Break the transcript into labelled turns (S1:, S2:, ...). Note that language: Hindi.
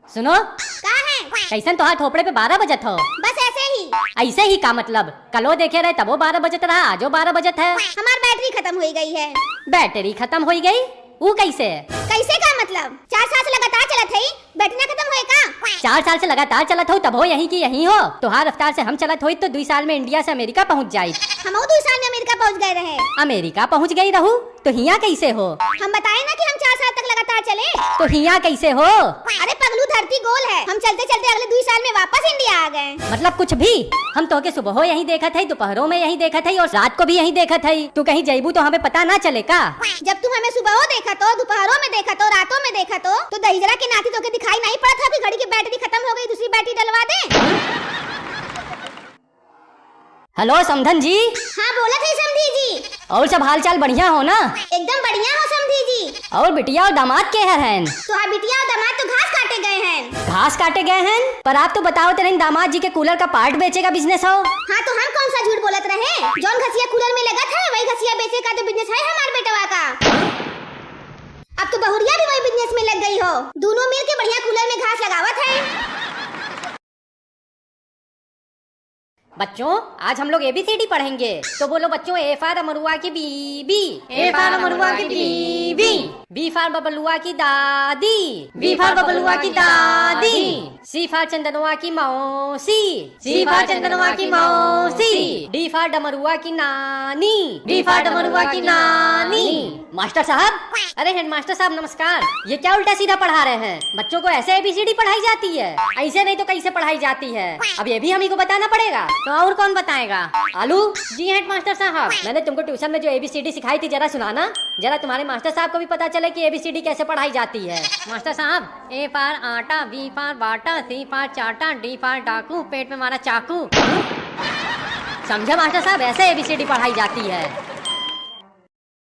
S1: सुनो
S2: का है?
S1: कैसन तोहार थोपड़े पे 12 बजत हो।
S2: बस ऐसे ही।
S1: ऐसे ही का मतलब? कलो देखे रहे तबो 12 बजत रहा, आजो 12 बजत है।
S2: हमार बैटरी खत्म हो गई है।
S1: बैटरी खत्म हो गई? वो कैसे?
S2: कैसे का मतलब? 4 साल से लगातार चलत है, बैटरी ना खत्म होए का?
S1: 4 साल से लगातार चलत हो तब हो यहीं की यहीं हो। तोहार रफ्तार से हम चलत हो तो 2 साल में इंडिया से अमेरिका पहुंच जाये।
S2: हम 2 साल में अमेरिका पहुंच गए रहे।
S1: अमेरिका पहुंच गई रहू तो हिया कैसे हो?
S2: हम बताए ना कि हम 4 साल तक लगातार चले।
S1: तो हिया कैसे हो?
S2: अरे पगलू, धरती गोल है। हम चलते चलते अगले 2 साल में वापस इंडिया आ गए।
S1: मतलब कुछ भी? हम तो के सुबह यहीं देखा था, दोपहरों में यहीं देखा था और रात को भी यहीं देखा था। तू कहीं जईबू तो हमें पता ना चले का?
S2: जब तुम हमें सुबह देखा तो, दोपहरों में देखा तो, रातों में देखा तो दहिजरा के नाती तो के दिखाई नहीं पड़ा था कि घड़ी की बैटरी खत्म हो गई, दूसरी बैटरी डलवा दे।
S1: हेलो समधन जी।
S2: हाँ बोला थे समधी जी।
S1: और सब हाल चाल बढ़िया हो ना?
S2: एकदम बढ़िया हो समधी जी।
S1: और बिटिया और दामाद के हैं?
S2: तो बिटिया और दामाद तो घास काटे गए हैं।
S1: घास काटे गए हैं? पर आप तो बताओ तेरे दामाद जी के कूलर का पार्ट बेचे का बिजनेस हो।
S2: हाँ तो हम कौन सा झूठ बोलत रहे? जौन घसिया कूलर में लगा था वही घसिया बेचे का तो बिजनेस है हमारे बेटवा का। अब तो बहुरिया भी वही बिजनेस में लग गई हो। दोनों मिल के बढ़िया कूलर में घास लगावत है।
S1: बच्चों आज हम लोग ABCD पढ़ेंगे, तो बोलो बच्चों। A फॉर अमरुआ की बीबी, A फॉर अमरुआ की बीबी। B फॉर बबलुआ की दादी, B फॉर बबलुआ की दादी। C फॉर चंदनवा की मौसी, C फॉर चंदनवा की मौसी। D फॉर डमरुआ की नानी, D फॉर डमरुआ की नानी। मास्टर साहब, अरे हेडमास्टर साहब नमस्कार। ये क्या उल्टा सीधा पढ़ा रहे हैं? बच्चों को ऐसे ABCD पढ़ाई जाती है? ऐसे नहीं तो कैसे पढ़ाई जाती है? अब ये भी हम ही को बताना पड़ेगा। तो और कौन बताएगा? आलू जी हेडमास्टर साहब, मैंने तुमको ट्यूशन में जो ABCD सिखाई थी जरा सुनाना। जरा तुम्हारे मास्टर साहब को भी पता चले कि ABCD कैसे पढ़ाई जाती है। मास्टर साहब, A फॉर आटा, B for Bata, C for चाटा, D फॉर डाकू, पेट में मारा चाकू। समझे मास्टर साहब? ऐसे ABCD पढ़ाई जाती है।